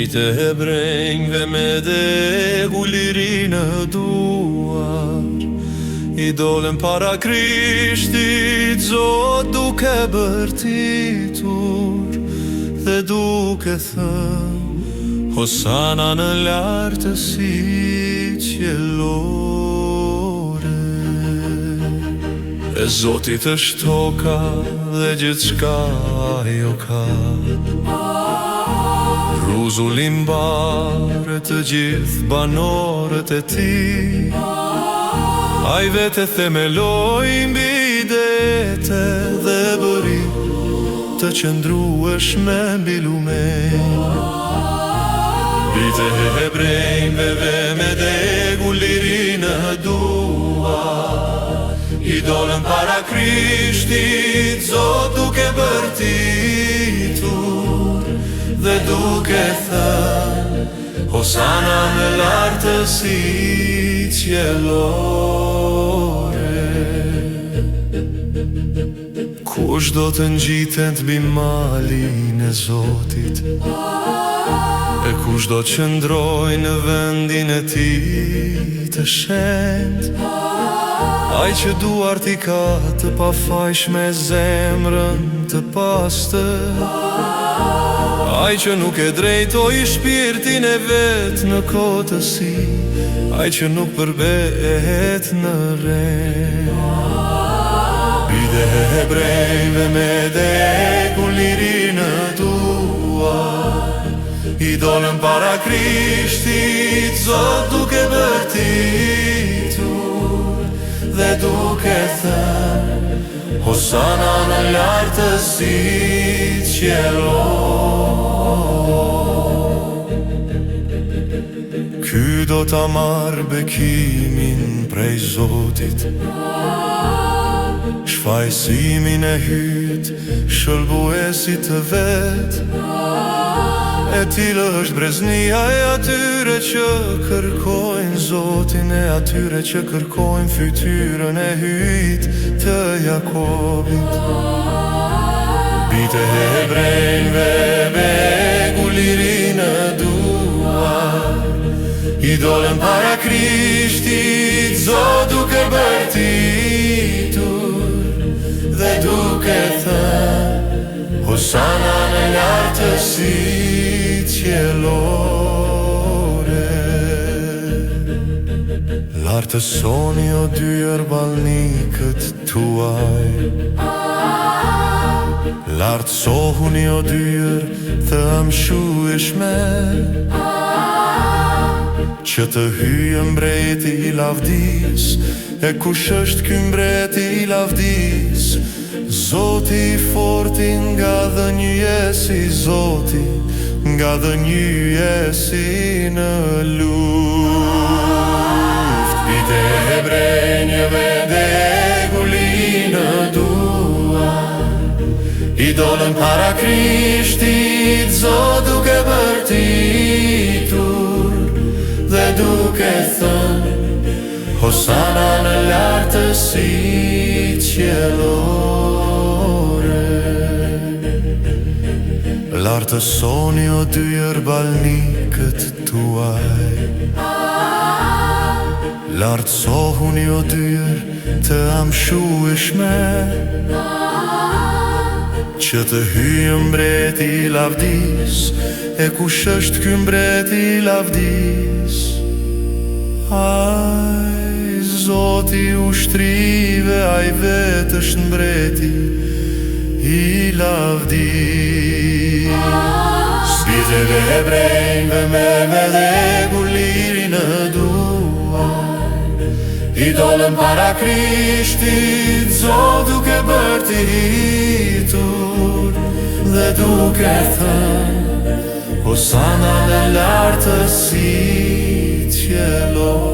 Bitë e brenjve me degu liri në duar, I dolem para Krishtit, Zot duke bërtitur, dhe duke thënë Hosana në lartësi qiellore. E Zotit është toka dhe gjithçka ajo ka, Ruzullim bare të gjithë banorët e ti, Ai vete themeloj mbi dete dhe bëri të qëndrueshme mbi lumen. Bitë e brejnëve me degu liri në duar, I dolën para Krishtit, Zot duke bërtitur, dhe duke thënë Hosana në lartësi qiellore. Kush do të ngjitet mbi malin e Zotit, e kush do qëndroj në vendin e tij të shenjtë, ai që duart I ka të pafajshme, zemrën të pastër, ai që nuk e drejtoi shpirtin e vet në kotësi, ai që nuk përbet në rrem. Bide e brejnëve me degu liri në duar, I dolën para Krishtit, Zot duke bërtitur, dhe duke thënë Hosana në lartësi qiellore. Ky do ta marrë bekimin prej Zotit, shfaqësimin e hyt shëlbuesit të vet, e tillë është breznia e atyre që kërkojnë Zotin, e atyre që kërkojnë fytyrën e hyt të Jakobit. Bitë e brejnëve begu liri në duar, I dolën para Krishtit, Zot duke bërtitur, dhe duke thënë Hosana në lartësi qiellore. Lartësoni o dyer ballnikët tuaj, lartësohuni o dyer të amshueshme, që të hyjë mbreti I lavdis, e kush është ky mbreti I lavdis? Zoti I forti nga dhënjesi, Zoti nga dhënjesi në luftë. Bitë e brejnëve degu liri në duar, I dolën para Krishtit, Zot duke bërtitur, dhe duke thënë Hosana në lartësi qiellore. Lartësoni o dyer ballnikët tuaj, lartësohuni o dyer të amshueshme, që të hyjë mbreti I lavdis, e kush është ky mbreti I lavdis? Ai Zoti ushtrive, ai vetë është mbreti I lavdis. Biteve e brejnëve me degu liri në duar, I dolën para Krishtit, Zot duke bërtitur, dhe duke thënë Hosana në lartësi qiellore.